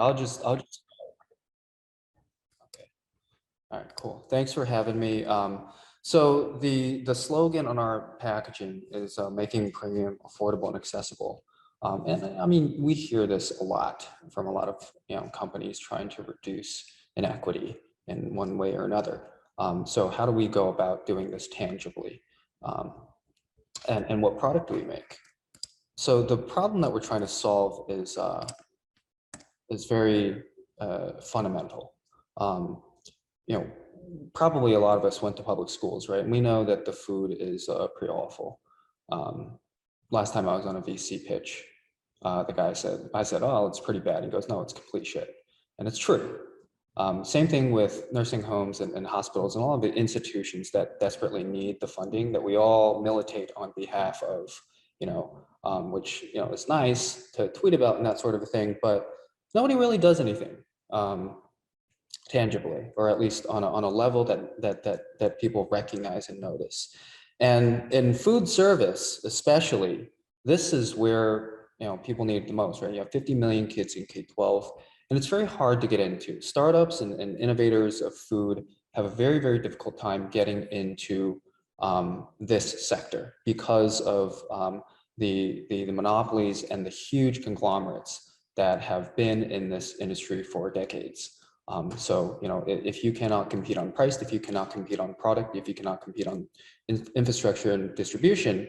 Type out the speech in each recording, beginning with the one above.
I'll just. Okay. All right, cool. Thanks for having me. So the slogan on our packaging is making premium affordable and accessible. And I mean, we hear this a lot from a lot of companies trying to reduce inequity in one way or another. So how do we go about doing this tangibly? Um, and what product do we make? So the problem that we're trying to solve is very fundamental. You know, probably a lot of us went to public schools, right? And we know that the food is pretty awful. Last time I was on a VC pitch, the guy said, I said, oh, it's pretty bad. He goes, no, it's complete shit. And it's true. Same thing with nursing homes and hospitals and all of the institutions that desperately need the funding that we all militate on behalf of, which, is nice to tweet about and that sort of a thing, but nobody really does anything tangibly, or at least on a level that people recognize and notice. And in food service, especially, this is where people need it the most, right? You have 50 million kids in K-12, and it's very hard to get into. Startups and innovators of food have a very, very difficult time getting into this sector because of the monopolies and the huge conglomerates that have been in this industry for decades. So, if you cannot compete on price, if you cannot compete on product, if you cannot compete on infrastructure and distribution,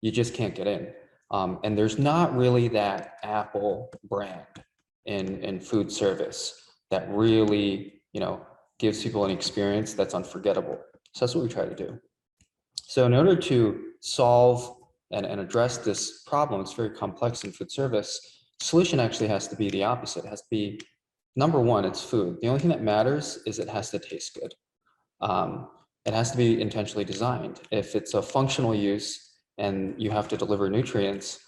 you just can't get in. And there's not really that Apple brand in food service that really, gives people an experience that's unforgettable. So that's what we try to do. So in order to solve and address this problem, it's very complex in food service. Solution actually has to be the opposite. It has to be, number one, it's food. The only thing that matters is it has to taste good. It has to be intentionally designed. If it's a functional use and you have to deliver nutrients,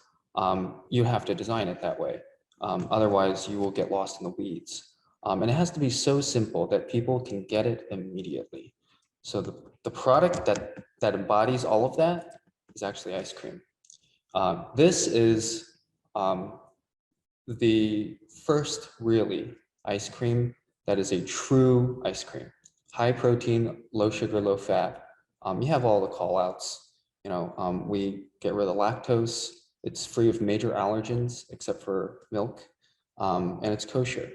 you have to design it that way. Otherwise, you will get lost in the weeds. And it has to be so simple that people can get it immediately. So the product that embodies all of that is actually ice cream. This is the first really ice cream that is a true ice cream. High protein, low sugar, low fat. You have all the call outs. We get rid of the lactose. It's free of major allergens except for milk, and it's kosher.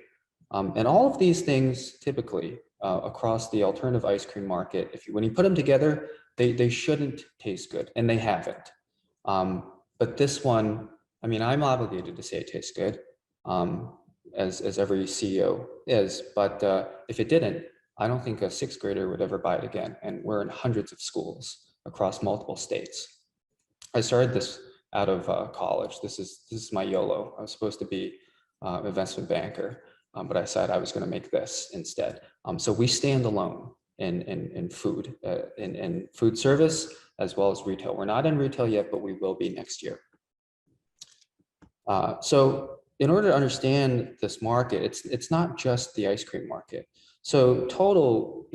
And all of these things typically across the alternative ice cream market, when you put them together, they shouldn't taste good, and they haven't. But this one, I mean, I'm obligated to say it tastes good, as every CEO is, but if it didn't, I don't think a sixth grader would ever buy it again. And we're in hundreds of schools across multiple states. I started this out of college. This is my YOLO. I was supposed to be an investment banker, but I decided I was going to make this instead. So we stand alone in food, in food service, as well as retail. We're not in retail yet, but we will be next year. So in order to understand this market, it's not just the ice cream market. So total,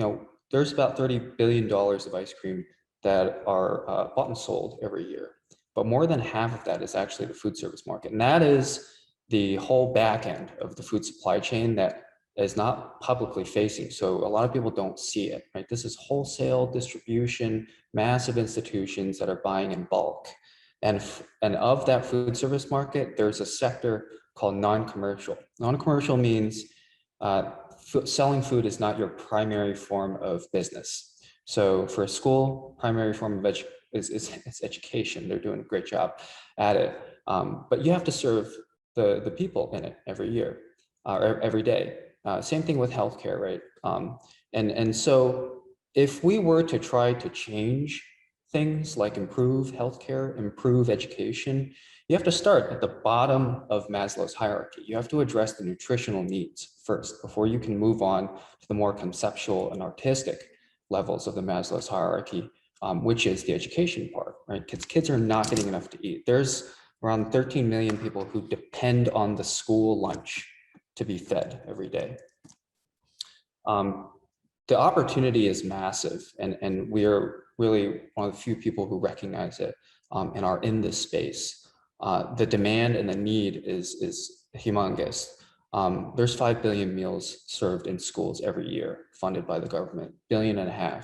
there's about $30 billion of ice cream that are bought and sold every year. But more than half of that is actually the food service market. And that is the whole back end of the food supply chain that is not publicly facing. So a lot of people don't see it, right? This is wholesale distribution, massive institutions that are buying in bulk. And of that food service market, there's a sector called non-commercial. Non-commercial means selling food is not your primary form of business. So for a school, primary form of is education. They're doing a great job at it. But you have to serve the people in it every year, or every day. Same thing with healthcare, right? And so if we were to try to change things like improve healthcare, improve education, you have to start at the bottom of Maslow's hierarchy. You have to address the nutritional needs first before you can move on to the more conceptual and artistic levels of the Maslow's hierarchy, which is the education part, right? Kids are not getting enough to eat. There's around 13 million people who depend on the school lunch to be fed every day. The opportunity is massive, and we are really one of the few people who recognize it and are in this space. The demand and the need is humongous. There's 5 billion meals served in schools every year, funded by the government, 1.5 billion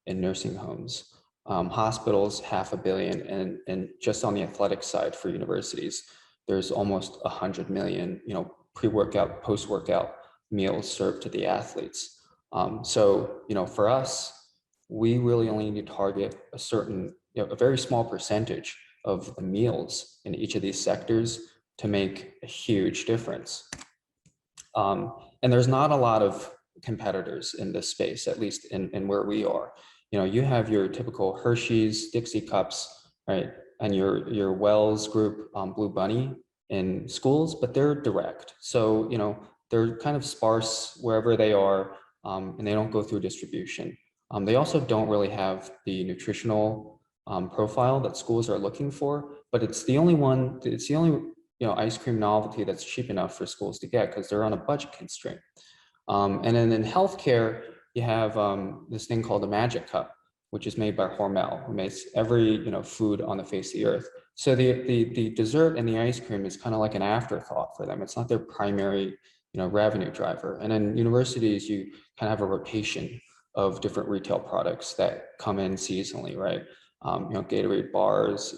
in nursing homes, hospitals, 500 million, and just on the athletic side for universities, there's almost 100 million, pre-workout, post-workout meals served to the athletes. So, for us, we really only need to target a certain, a very small percentage of the meals in each of these sectors to make a huge difference. And there's not a lot of competitors in this space, at least in where we are. You have your typical Hershey's, Dixie cups, right? And your Wells Group Blue Bunny in schools, but they're direct. So, they're kind of sparse wherever they are, and they don't go through distribution. They also don't really have the nutritional profile that schools are looking for, but it's the only ice cream novelty that's cheap enough for schools to get because they're on a budget constraint. And then in healthcare, you have this thing called the Magic Cup, which is made by Hormel, who makes every food on the face of the earth. So the dessert and the ice cream is kind of like an afterthought for them. It's not their primary revenue driver. And in universities, you kind of have a rotation of different retail products that come in seasonally, right? Gatorade bars,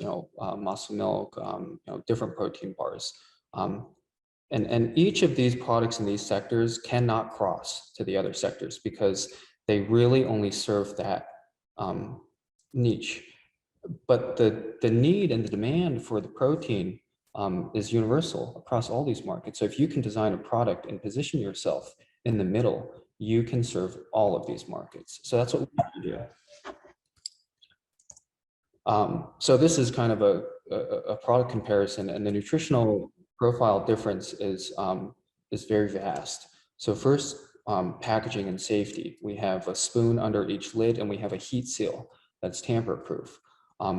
muscle milk, different protein bars. And each of these products in these sectors cannot cross to the other sectors because they really only serve that niche. But the need and the demand for the protein is universal across all these markets. So if you can design a product and position yourself in the middle, you can serve all of these markets. So that's what we have to do. So this is kind of a product comparison, and the nutritional profile difference is very vast. So first, packaging and safety. We have a spoon under each lid, and we have a heat seal that's tamper-proof.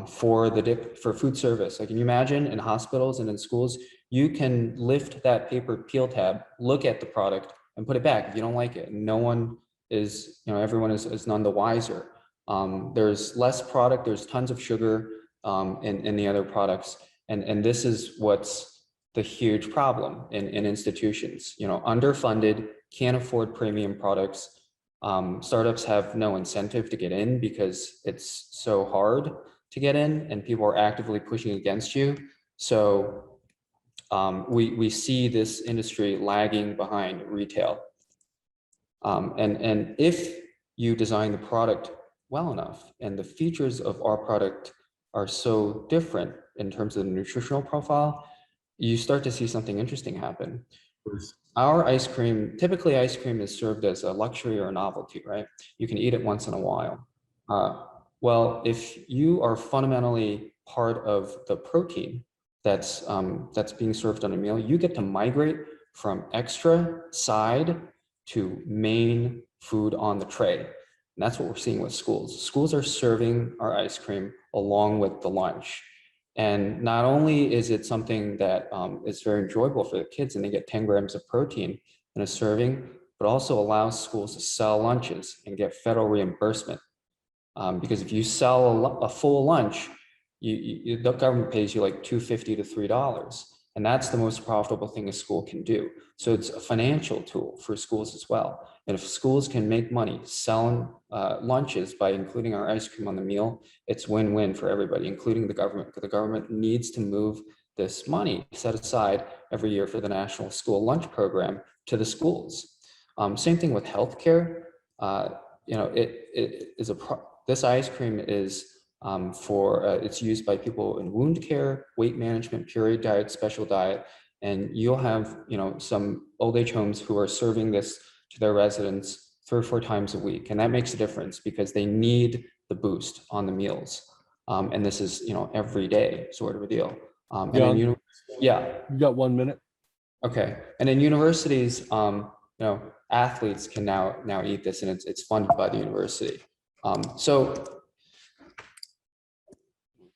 For food service, like, can you imagine in hospitals and in schools, you can lift that paper peel tab, look at the product, and put it back if you don't like it. No one is, everyone is none the wiser. There's less product, there's tons of sugar in the other products. And this is what's the huge problem in institutions, underfunded, can't afford premium products. Startups have no incentive to get in because it's so hard to get in and people are actively pushing against you. So we see this industry lagging behind retail. And if you design the product well enough and the features of our product are so different in terms of the nutritional profile, you start to see something interesting happen. Our ice cream, typically ice cream is served as a luxury or a novelty, right? You can eat it once in a while. Well, if you are fundamentally part of the protein that's being served on a meal, you get to migrate from extra side to main food on the tray. And that's what we're seeing with schools. Schools are serving our ice cream along with the lunch. And not only is it something that is very enjoyable for the kids and they get 10 grams of protein in a serving, but also allows schools to sell lunches and get federal reimbursement. Because if you sell a full lunch, the government pays you like $2.50 to $3. And that's the most profitable thing a school can do. So it's a financial tool for schools as well. And if schools can make money selling lunches by including our ice cream on the meal, it's win-win for everybody, including the government, because the government needs to move this money set aside every year for the National School Lunch Program to the schools. Same thing with healthcare. This ice cream is it's used by people in wound care, weight management, pureed diet, special diet, and you'll have some old age homes who are serving this to their residents 3 or 4 times a week, and that makes a difference because they need the boost on the meals, and this is every day sort of a deal. And then yeah, you got 1 minute. Okay, and in universities, athletes can now eat this, and it's funded by the university. So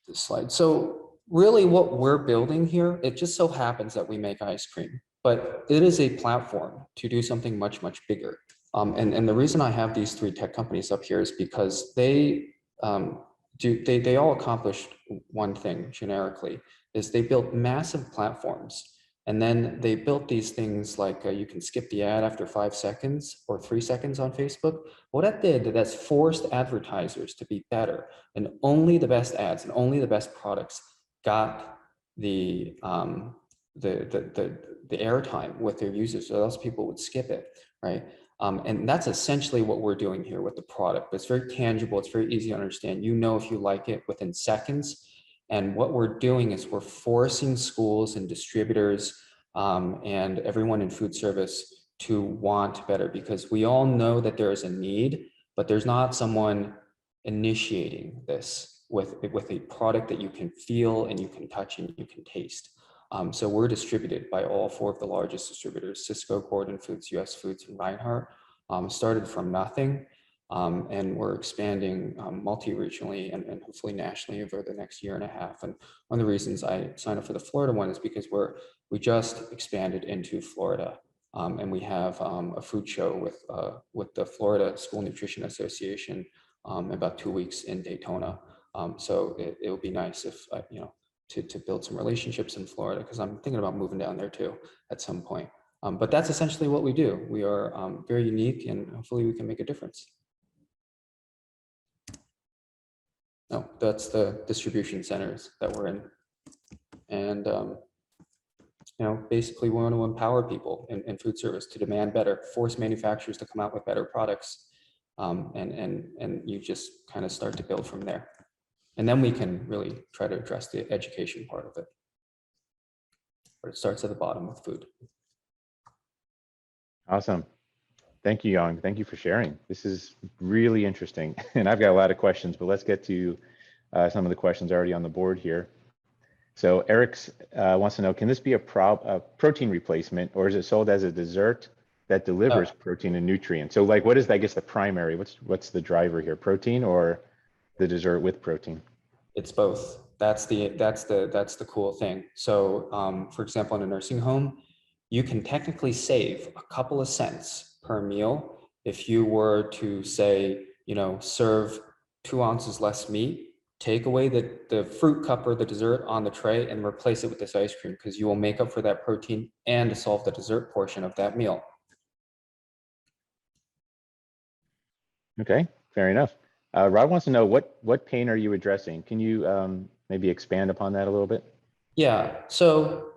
this slide. So really what we're building here, it just so happens that we make ice cream, but it is a platform to do something much, much bigger. And the reason I have these 3 tech companies up here is because they all accomplished one thing generically, is they built massive platforms. And then they built these things like you can skip the ad after 5 seconds or 3 seconds on Facebook. What that did, that's forced advertisers to be better, and only the best ads and only the best products got the airtime with their users, or else people would skip it, right? And that's essentially what we're doing here with the product. But it's very tangible. It's very easy to understand. You know if you like it within seconds. And what we're doing is we're forcing schools and distributors and everyone in food service to want better, because we all know that there is a need, but there's not someone initiating this with a product that you can feel and you can touch and you can taste. So we're distributed by all 4 of the largest distributors: Cisco, Gordon Foods, US Foods, and Reinhart. Started from nothing. And we're expanding multi-regionally and hopefully nationally over the next year and a half. And one of the reasons I signed up for the Florida one is because we just expanded into Florida, and we have a food show with the Florida School Nutrition Association about 2 weeks in Daytona. So it would be nice if to build some relationships in Florida, because I'm thinking about moving down there too at some point. But that's essentially what we do. We are very unique, and hopefully we can make a difference. No, that's the distribution centers that we're in. And, basically we want to empower people in food service to demand better, force manufacturers to come out with better products. And you just kind of start to build from there. And then we can really try to address the education part of it. But it starts at the bottom with food. Awesome. Thank you, Yang. Thank you for sharing. This is really interesting. And I've got a lot of questions, but let's get to some of the questions already on the board here. So Eric's wants to know, can this be a protein replacement, or is it sold as a dessert that delivers protein and nutrients? So like, what is, I guess, the primary, what's the driver here, protein or the dessert with protein? It's both. That's the cool thing. So for example, in a nursing home, you can technically save a couple of cents per meal if you were to say, serve 2 ounces less meat, take away the fruit cup or the dessert on the tray and replace it with this ice cream, because you will make up for that protein and solve the dessert portion of that meal. Okay, fair enough. Rob wants to know, what pain are you addressing? Can you maybe expand upon that a little bit? Yeah, so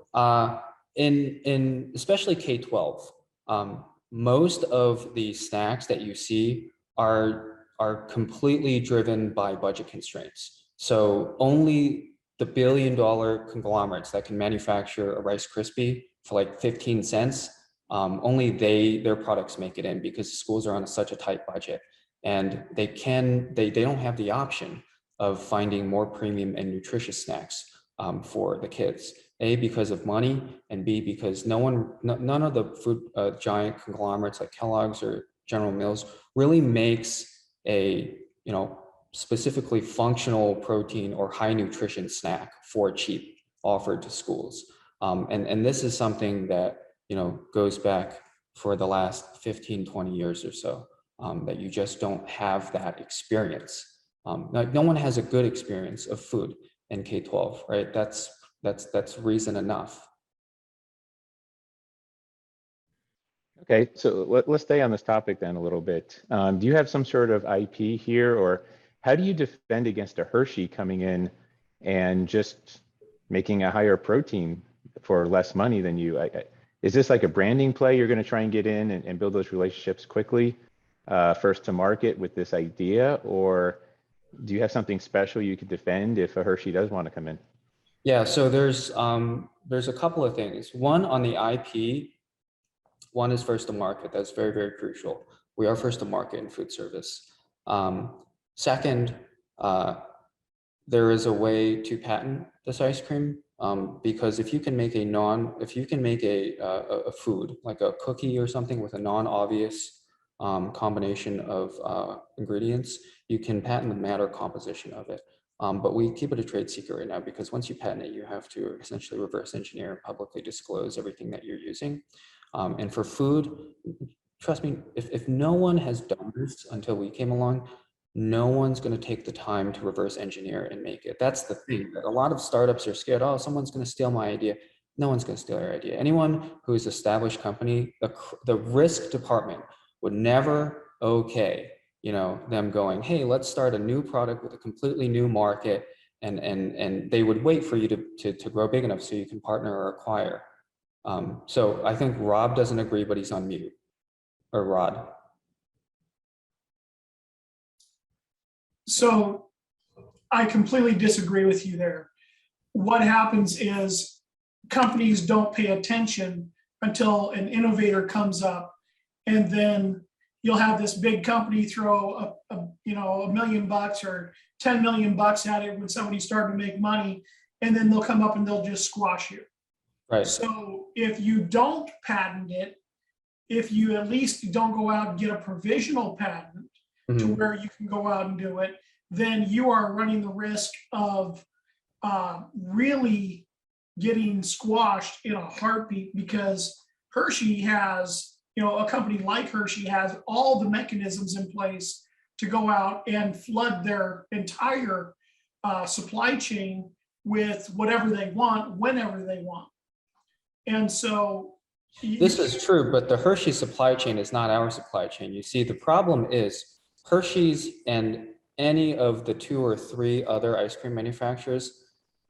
in especially K-12, most of the snacks that you see are completely driven by budget constraints. So only the billion-dollar conglomerates that can manufacture a Rice Krispie for like 15 cents, only their products make it in, because schools are on such a tight budget, and they don't have the option of finding more premium and nutritious snacks for the kids. A, because of money, and B, because none of the food giant conglomerates like Kellogg's or General Mills really makes a specifically functional protein or high nutrition snack for cheap offered to schools. And this is something that goes back for the last 15, 20 years or so, that you just don't have that experience. No one has a good experience of food in K-12, right? That's reason enough. Okay, so let's stay on this topic then a little bit. Do you have some sort of IP here, or how do you defend against a Hershey coming in and just making a higher protein for less money than you? Is this like a branding play? You're going to try and get in and build those relationships quickly, first to market with this idea, or do you have something special you could defend if a Hershey does want to come in? Yeah, so there's a couple of things. One, on the IP, one is first to market. That's very, very crucial. We are first to market in food service. Second, there is a way to patent this ice cream, because if you can make a food like a cookie or something with a non-obvious combination of ingredients, you can patent the matter composition of it. But we keep it a trade secret right now, because once you patent it, you have to essentially reverse engineer and publicly disclose everything that you're using. And for food, trust me, if no one has done this until we came along, no one's going to take the time to reverse engineer and make it. That's the thing. A lot of startups are scared, oh, someone's going to steal my idea. No one's going to steal your idea. Anyone who's established company, the risk department would never okay, them going, hey, let's start a new product with a completely new market, and they would wait for you to grow big enough so you can partner or acquire. So I think Rob doesn't agree, but he's on mute. Or Rod. So I completely disagree with you there. What happens is companies don't pay attention until an innovator comes up, and then you'll have this big company throw $1 million or 10 million bucks at it when somebody's starting to make money, and then they'll come up and they'll just squash you. Right. So if you don't patent it, if you at least don't go out and get a provisional patent to where you can go out and do it, then you are running the risk of really getting squashed in a heartbeat, because Hershey has, a company like Hershey has all the mechanisms in place to go out and flood their entire supply chain with whatever they want, whenever they want. And so this is true, but the Hershey supply chain is not our supply chain. You see, the problem is Hershey's and any of the 2 or 3 other ice cream manufacturers,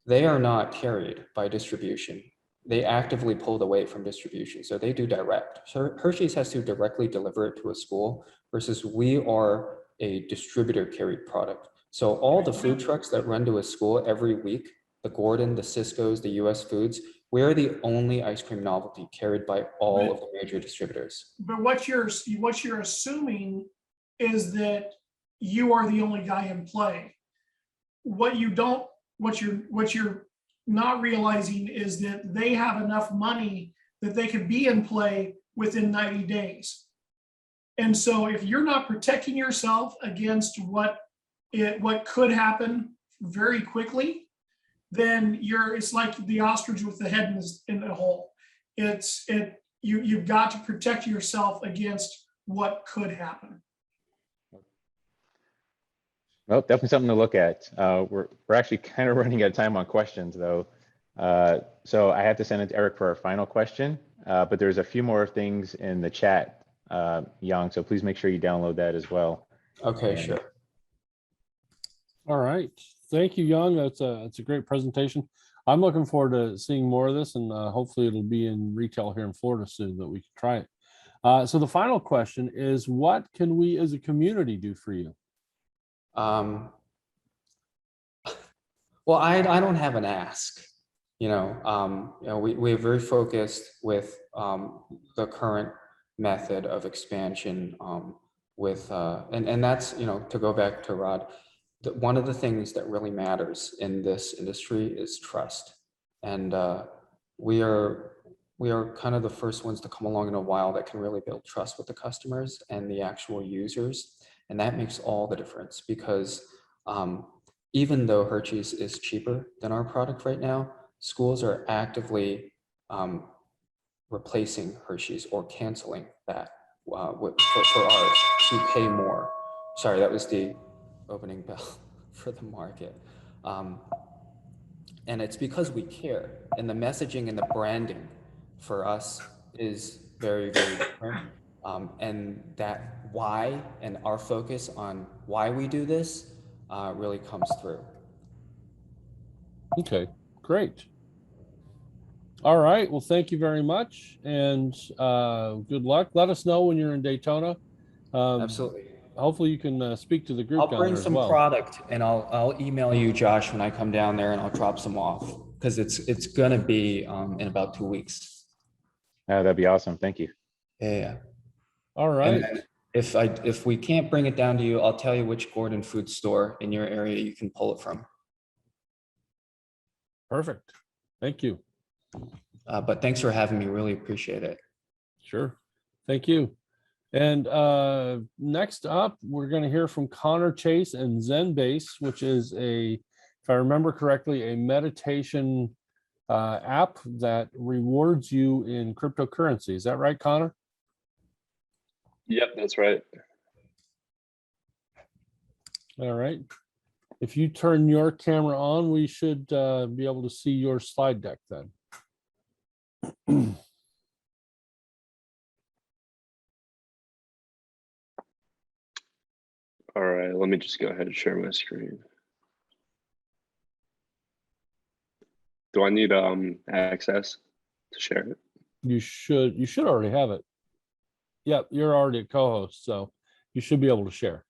they are not carried by distribution. They actively pulled away from distribution. So they do direct. So Hershey's has to directly deliver it to a school, versus we are a distributor carried product. So all the food trucks that run to a school every week, the Gordon, the Cisco's, the US Foods, we're the only ice cream novelty carried by all of the major distributors. But what you're assuming is that you are the only guy in play. What you're not realizing is that they have enough money that they could be in play within 90 days. And so if you're not protecting yourself against what could happen very quickly, then it's like the ostrich with the head in the hole. You've got to protect yourself against what could happen. Well, definitely something to look at. We're actually kind of running out of time on questions, though. So I have to send it to Eric for our final question, but there's a few more things in the chat, Yang, so please make sure you download that as well. Okay, sure. All right. Thank you, Yang. It's a great presentation. I'm looking forward to seeing more of this, and hopefully it'll be in retail here in Florida soon that we can try it. So the final question is, what can we as a community do for you? Well, I don't have an ask. We're very focused with the current method of expansion and that's, to go back to Rod, one of the things that really matters in this industry is trust. And we are kind of the first ones to come along in a while that can really build trust with the customers and the actual users. And that makes all the difference, because even though Hershey's is cheaper than our product right now, schools are actively replacing Hershey's or canceling that for ours to pay more. Sorry, that was the opening bell for the market. And it's because we care, and the messaging and the branding for us is very, very different. And that why and our focus on why we do this really comes through. Okay, great. All right. Well, thank you very much, and good luck. Let us know when you're in Daytona. Absolutely. Hopefully you can speak to the group. I'll down bring there some as well. product, and I'll email you, Josh, when I come down there, and I'll drop some off, because it's gonna be in about 2 weeks. That'd be awesome. Thank you. Yeah. All right. And if we can't bring it down to you, I'll tell you which Gordon food store in your area you can pull it from. Perfect. Thank you. But thanks for having me. Really appreciate it. Sure. Thank you. And next up, we're going to hear from Connor Chase and Zenbase, which is if I remember correctly, a meditation app that rewards you in cryptocurrency. Is that right, Connor? Yep, that's right. All right. If you turn your camera on, we should be able to see your slide deck then. All right, let me just go ahead and share my screen. Do I need access to share it? You should already have it. Yep, you're already a co-host, so you should be able to share.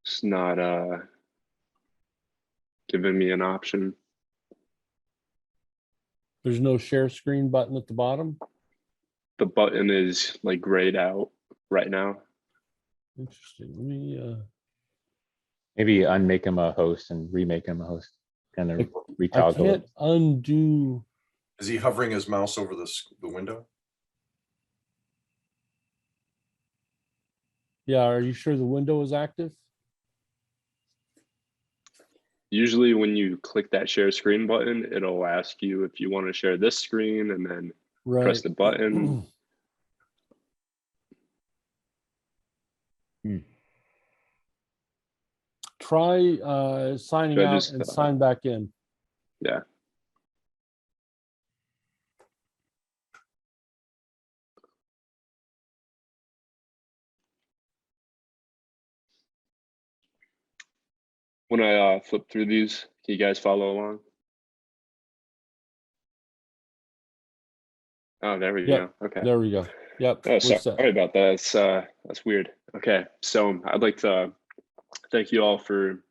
It's not giving me an option. There's no share screen button at the bottom. The button is like grayed out right now. Interesting. Let me Maybe unmake him a host and remake him a host. Kind of I retoggle can't it. undo. Is he hovering his mouse over the window? Yeah, are you sure the window is active? Usually when you click that share screen button, it'll ask you if you want to share this screen and then press Right. the button. Try signing Should I out just, and sign back in. Yeah. When I flip through these, can you guys follow along? Oh, there we Yep. go. Okay. There we go. Yep. Oh, We're sorry set. about that. That's weird. Okay, so I'd like to thank you all for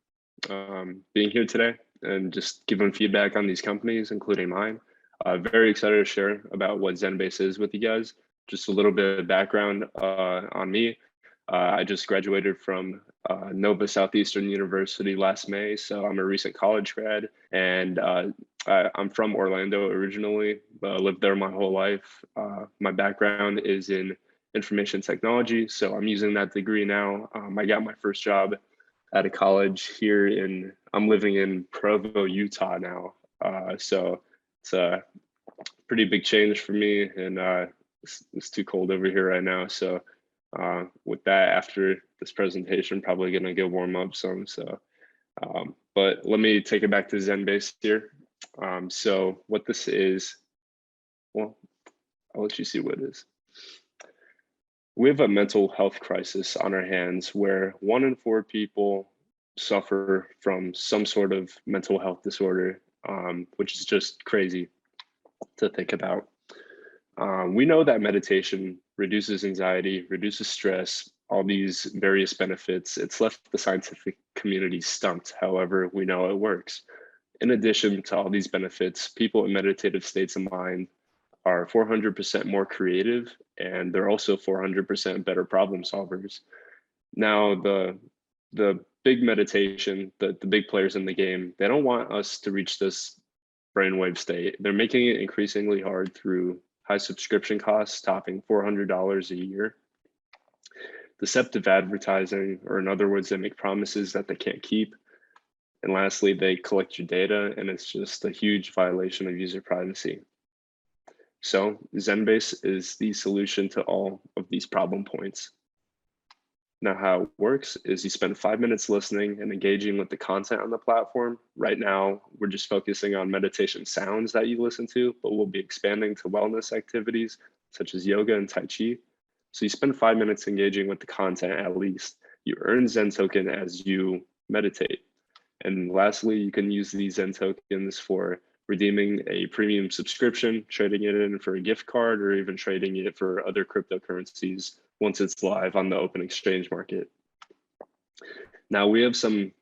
being here today and just giving feedback on these companies, including mine. Very excited to share about what Zenbase is with you guys. Just a little bit of background on me. I just graduated from Nova Southeastern University last May, so I'm a recent college grad, and I'm from Orlando originally, but lived there my whole life. My background is in information technology, so I'm using that degree now. I got my first job at a college here I'm living in Provo, Utah now. So it's a pretty big change for me, and it's too cold over here right now. So with that, after this presentation, probably gonna go warm up some. So, but let me take it back to Zenbase here. So what this is, well, I'll let you see what it is. We have a mental health crisis on our hands where 1 in 4 people suffer from some sort of mental health disorder, which is just crazy to think about. We know that meditation reduces anxiety, reduces stress, all these various benefits. It's left the scientific community stumped. However, we know it works. In addition to all these benefits, people in meditative states of mind are 400% more creative, and they're also 400% better problem solvers. Now, the big meditation, the big players in the game, they don't want us to reach this brainwave state. They're making it increasingly hard through high subscription costs, topping $400 a year. Deceptive advertising, or in other words, they make promises that they can't keep. And lastly, they collect your data, and it's just a huge violation of user privacy. So Zenbase is the solution to all of these problem points. Now, how it works is you spend 5 minutes listening and engaging with the content on the platform. Right now, we're just focusing on meditation sounds that you listen to, but we'll be expanding to wellness activities such as yoga and Tai Chi. So you spend 5 minutes engaging with the content at least. You earn Zen token as you meditate. And lastly, you can use these Zen tokens for redeeming a premium subscription, trading it in for a gift card, or even trading it for other cryptocurrencies once it's live on the open exchange market. Now, we have some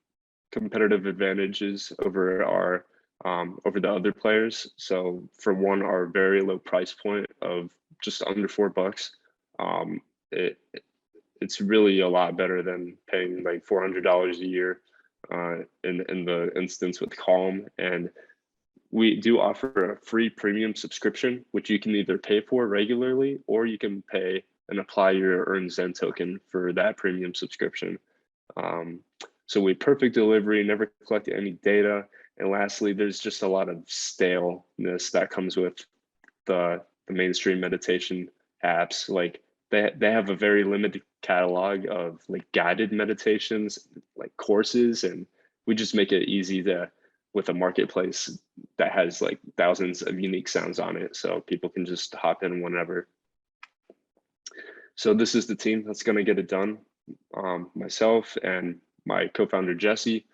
competitive advantages over over the other players. So for one, our very low price point of just under $4, it's really a lot better than paying like $400 a year in the instance with Calm. And we do offer a free premium subscription, which you can either pay for regularly, or you can pay and apply your earned Zen token for that premium subscription. So we perfect delivery, never collect any data. And lastly, there's just a lot of staleness that comes with the mainstream meditation apps. Like they have a very limited catalog of like guided meditations, like courses, and we just make it easy to with a marketplace that has like thousands of unique sounds on it, so people can just hop in whenever. So this is the team that's going to get it done. Myself and my co-founder Jesse.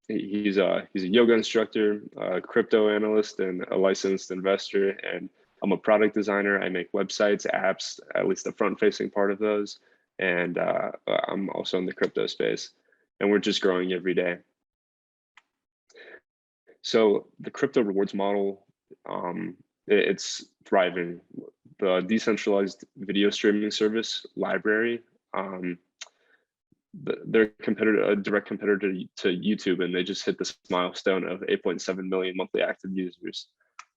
He's a yoga instructor, a crypto analyst, and a licensed investor. And I'm a product designer. I make websites, apps, at least the front-facing part of those. And I'm also in the crypto space. And we're just growing every day. So the crypto rewards model, it's thriving. The decentralized video streaming service library, they're a direct competitor to YouTube, and they just hit this milestone of 8.7 million monthly active users.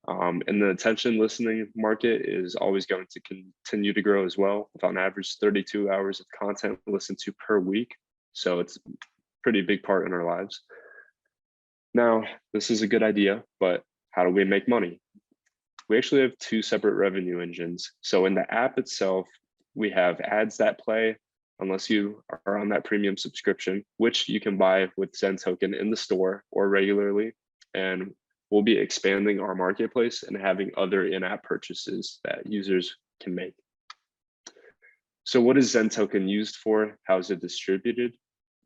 And the attention listening market is always going to continue to grow as well, with on average 32 hours of content listened to per week. So it's a pretty big part in our lives. Now, this is a good idea, but how do we make money? We actually have two separate revenue engines. So in the app itself, we have ads that play unless you are on that premium subscription, which you can buy with Zen token in the store or regularly. And we'll be expanding our marketplace and having other in-app purchases that users can make. So what is Zen token used for? How is it distributed?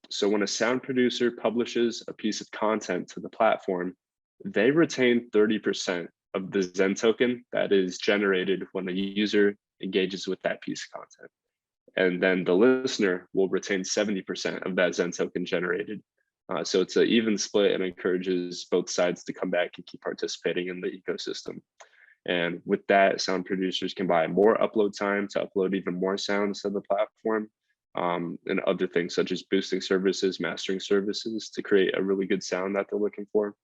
So when a sound producer publishes a piece of content to the platform, they retain 30% of the Zen token that is generated when a user engages with that piece of content. And then the listener will retain 70% of that Zen token generated. So it's an even split and encourages both sides to come back and keep participating in the ecosystem. And with that, sound producers can buy more upload time to upload even more sounds to the platform, and other things such as boosting services, mastering services to create a really good sound that they're looking for.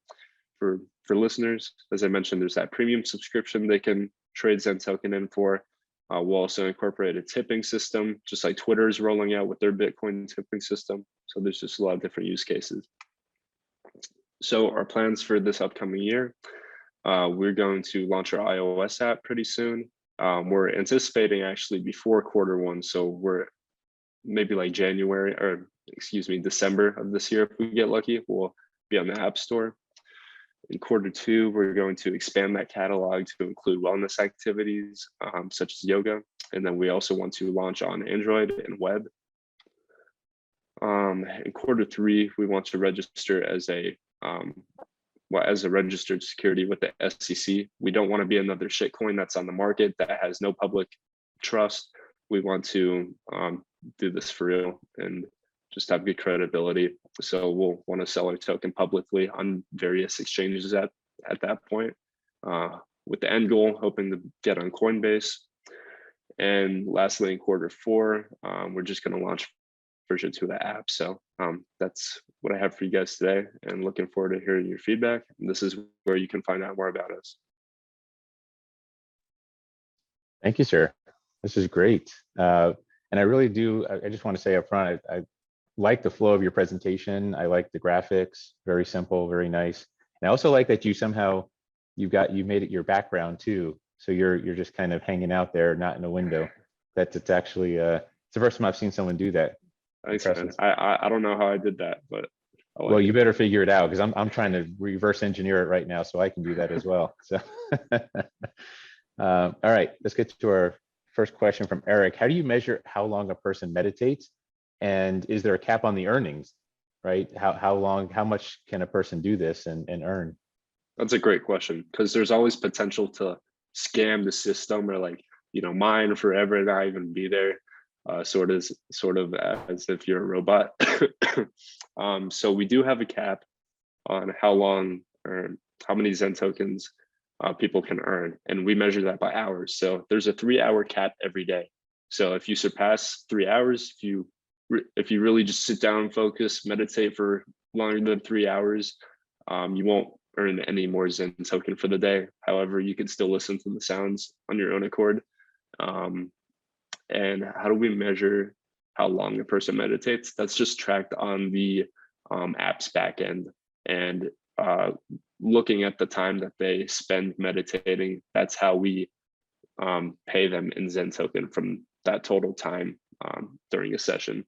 For listeners, as I mentioned, there's that premium subscription they can trade Zen token in for. We'll also incorporate a tipping system, just like Twitter is rolling out with their Bitcoin tipping system. So there's just a lot of different use cases. So our plans for this upcoming year, we're going to launch our iOS app pretty soon. We're anticipating actually before Q1, so we're maybe like December of this year if we get lucky, we'll be on the App Store. In Q2, we're going to expand that catalog to include wellness activities such as yoga. And then we also want to launch on Android and web. In Q3, we want to register as a registered security with the SEC. We don't want to be another shitcoin that's on the market that has no public trust. We want to do this for real and just have good credibility. So we'll want to sell our token publicly on various exchanges at that point, with the end goal hoping to get on Coinbase. And lastly, in Q4, we're just going to launch version 2 of the app. So that's what I have for you guys today, and looking forward to hearing your feedback. And this is where you can find out more about us. Thank you, sir. This is great. And I really do, I just want to say up front, I like the flow of your presentation. I like the graphics, very simple, very nice. And I also like that you somehow, you made it your background too. So you're just kind of hanging out there, not in a window. That it's actually, it's the first time I've seen someone do that. Thanks, man. I don't know how I did that, but well, you better figure it out, because I'm trying to reverse engineer it right now so I can do that as well. So, all right, let's get to our first question from Eric. How do you measure how long a person meditates? And is there a cap on the earnings, right? How much can a person do this and earn? That's a great question, because there's always potential to scam the system, or like, mine forever and not even be there, sort of as if you're a robot. So we do have a cap on how long or how many Zen tokens people can earn, and we measure that by hours. So there's a 3-hour cap every day. So if you surpass 3 hours, if you really just sit down and focus, meditate for longer than 3 hours, you won't earn any more Zen token for the day. However, you can still listen to the sounds on your own accord. And how do we measure how long a person meditates? That's just tracked on the app's backend, and looking at the time that they spend meditating. That's how we pay them in Zen token from that total time during a session.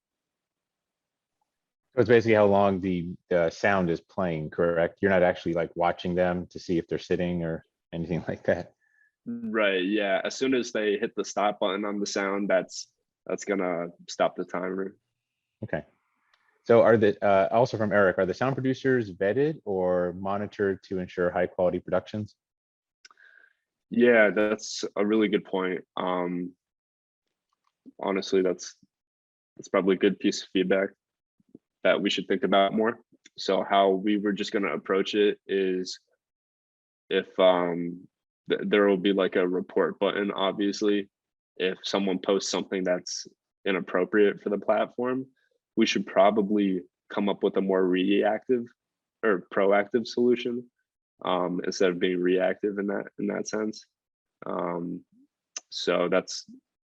So it's basically how long the sound is playing, correct? You're not actually like watching them to see if they're sitting or anything like that. Right. Yeah. As soon as they hit the stop button on the sound, that's gonna stop the timer. Okay. So are the also from Eric, are the sound producers vetted or monitored to ensure high quality productions? Yeah, that's a really good point. Honestly, that's probably a good piece of feedback that we should think about more. So how we were just gonna approach it is if there will be like a report button, obviously, if someone posts something that's inappropriate for the platform, we should probably come up with a more reactive or proactive solution instead of being reactive in that sense. So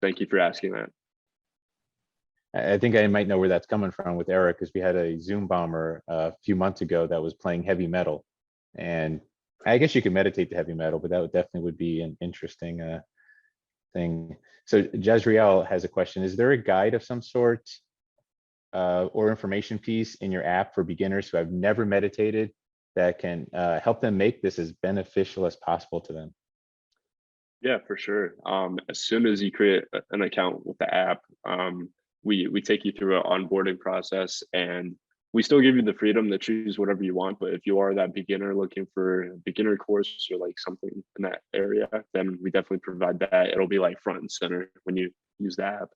thank you for asking that. I think I might know where that's coming from with Eric, because we had a Zoom bomber a few months ago that was playing heavy metal. And I guess you could meditate to heavy metal, but that definitely would be an interesting thing. So Jazriel has a question. Is there a guide of some sort or information piece in your app for beginners who have never meditated that can help them make this as beneficial as possible to them? Yeah, for sure. As soon as you create an account with the app, we take you through an onboarding process, and we still give you the freedom to choose whatever you want. But if you are that beginner looking for a beginner course or like something in that area, then we definitely provide that. It'll be like front and center when you use the app.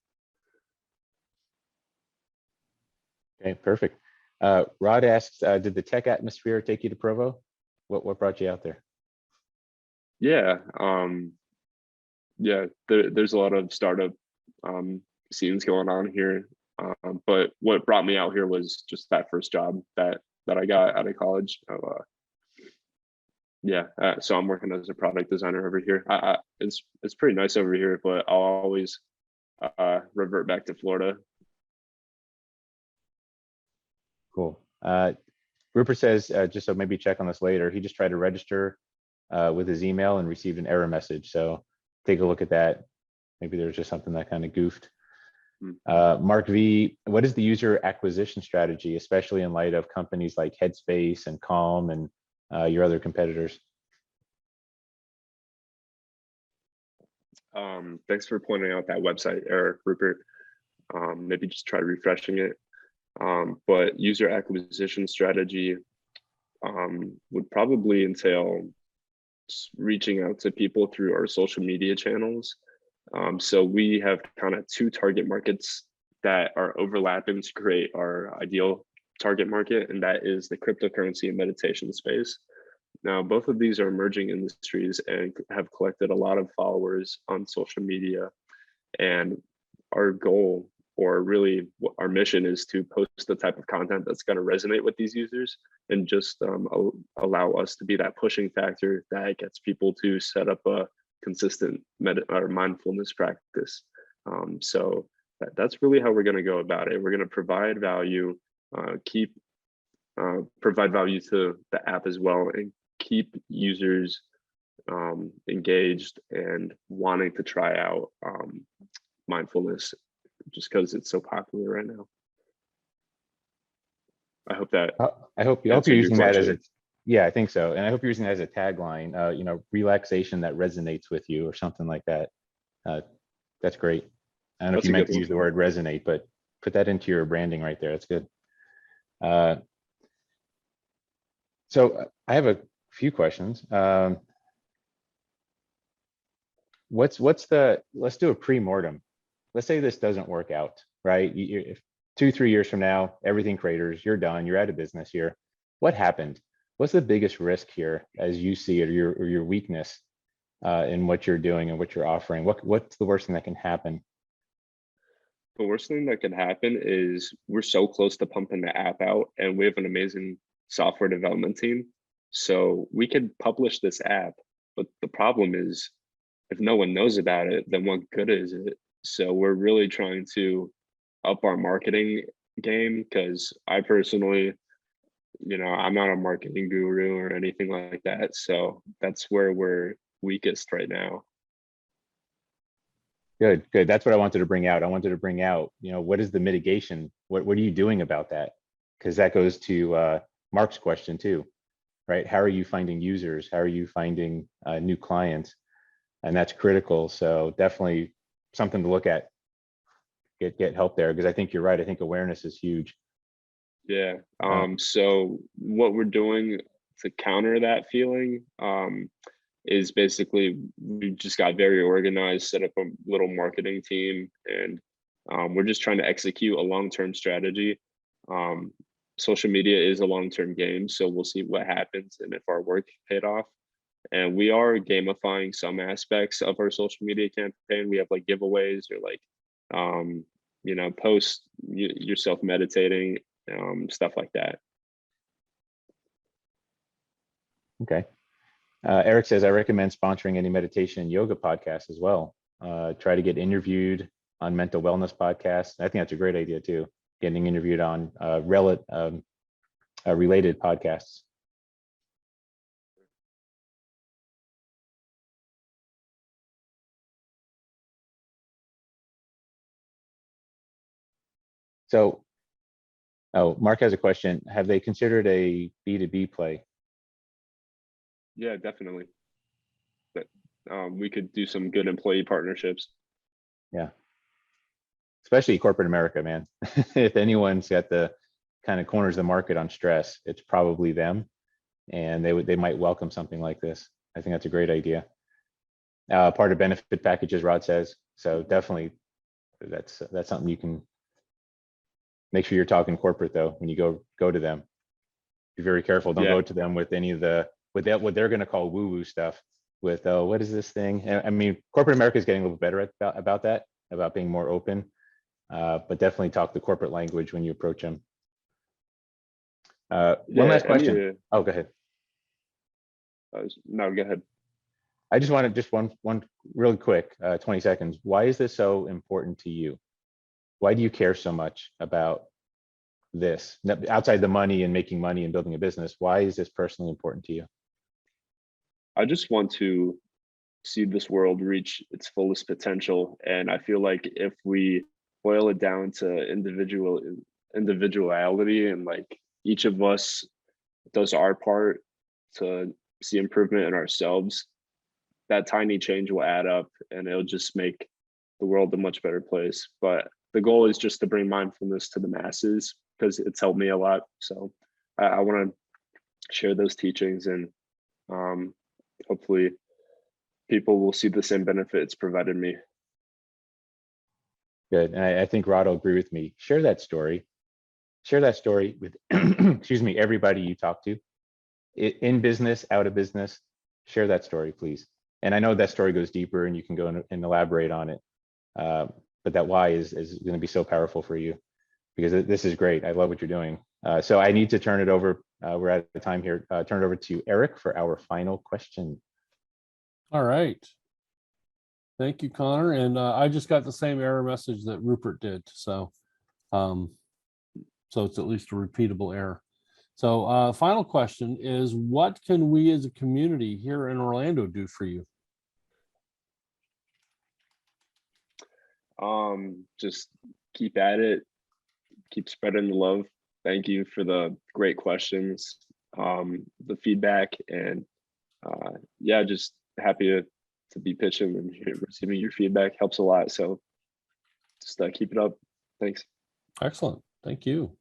Okay, perfect. Rod asks, did the tech atmosphere take you to Provo? What brought you out there? Yeah, yeah. There's a lot of startup scenes going on here, but what brought me out here was just that first job that I got out of college. Yeah, so I'm working as a product designer over here. It's pretty nice over here, but I'll always revert back to Florida. Cool. Rupert says, just so maybe check on this later, he just tried to register with his email and received an error message. So take a look at that. Maybe there's just something that kind of goofed. Mark V, what is the user acquisition strategy, especially in light of companies like Headspace and Calm and your other competitors? Thanks for pointing out that website, Eric, Rupert. Maybe just try refreshing it. But user acquisition strategy would probably entail reaching out to people through our social media channels. So we have kind of two target markets that are overlapping to create our ideal target market, and that is the cryptocurrency and meditation space. Now, both of these are emerging industries and have collected a lot of followers on social media. And our goal, or really our mission, is to post the type of content that's going to resonate with these users and just allow us to be that pushing factor that gets people to set up a consistent or mindfulness practice. So that's really how we're going to go about it. We're going to provide value, provide value to the app as well, and keep users engaged and wanting to try out mindfulness just because it's so popular right now. I hope that I hope you're using that as a, yeah, I think so. And I hope you're using that as a tagline, you know, relaxation that resonates with you or something like that. That's great. I don't know if you meant to use the word resonate, but put that into your branding right there. That's good. So I have a few questions. Let's do a pre-mortem. Let's say this doesn't work out, right? If 2-3 years from now, everything craters, you're done, you're out of business here. What happened? What's the biggest risk here as you see it, or your weakness in what you're doing and what you're offering? What's the worst thing that can happen? The worst thing that can happen is we're so close to pumping the app out, and we have an amazing software development team. So we could publish this app, but the problem is if no one knows about it, then what good is it? So we're really trying to up our marketing game, because I personally, you know, I'm not a marketing guru or anything like that. So that's where we're weakest right now. Good. That's what I wanted to bring out. I wanted to bring out, you know, what is the mitigation? What are you doing about that? because that goes to Mark's question too, right? How are you finding users? How are you finding new clients? And that's critical. So definitely something to look at. Get help there, because I think you're right. I think awareness is huge. Yeah. So what we're doing to counter that feeling is basically we just got very organized, set up a little marketing team, and we're just trying to execute a long-term strategy. Social media is a long-term game, so we'll see what happens and if our work paid off. And we are gamifying some aspects of our social media campaign. We have like giveaways or like, post yourself meditating, stuff like that. Okay. Eric says, I recommend sponsoring any meditation and yoga podcasts as well. Try to get interviewed on mental wellness podcasts. I think that's a great idea too, getting interviewed on related podcasts. So, Mark has a question. Have they considered a B2B play? Yeah, definitely. But we could do some good employee partnerships. Yeah. Especially corporate America, man. If anyone's got the kind of corners the market on stress, it's probably them. And they might welcome something like this. I think that's a great idea. Part of benefit packages, Rod says. So definitely that's something you can make sure you're talking corporate though when you go to them. Be very careful. Don't go to them with any of what they're going to call woo-woo stuff with, oh, what is this thing? I mean, corporate America is getting a little better about that, about being more open, but definitely talk the corporate language when you approach them. One last question. Oh, go ahead. No, go ahead. I just wanted one really quick, 20 seconds. Why is this so important to you? Why do you care so much about this? Outside the money and making money and building a business, why is this personally important to you? I just want to see this world reach its fullest potential. And I feel like if we boil it down to individuality and like each of us does our part to see improvement in ourselves, that tiny change will add up and it'll just make the world a much better place. But the goal is just to bring mindfulness to the masses because it's helped me a lot. So I want to share those teachings, and hopefully people will see the same benefits provided me. Good. And I think Rod will agree with me. Share that story. Share that story with, excuse me, everybody you talk to, in business, out of business. Share that story, please. And I know that story goes deeper and you can go and elaborate on it. But that why is going to be so powerful for you, because this is great. I love what you're doing. So I need to turn it over. We're at the time here. Turn it over to Eric for our final question. All right. Thank you, Connor. And I just got the same error message that Rupert did. So, so it's at least a repeatable error. So final question is, what can we as a community here in Orlando do for you? Just keep at it, keep spreading the love. Thank you for the great questions, the feedback, and yeah, just happy to be pitching and receiving your feedback helps a lot. So just keep it up. Thanks. Excellent. Thank you.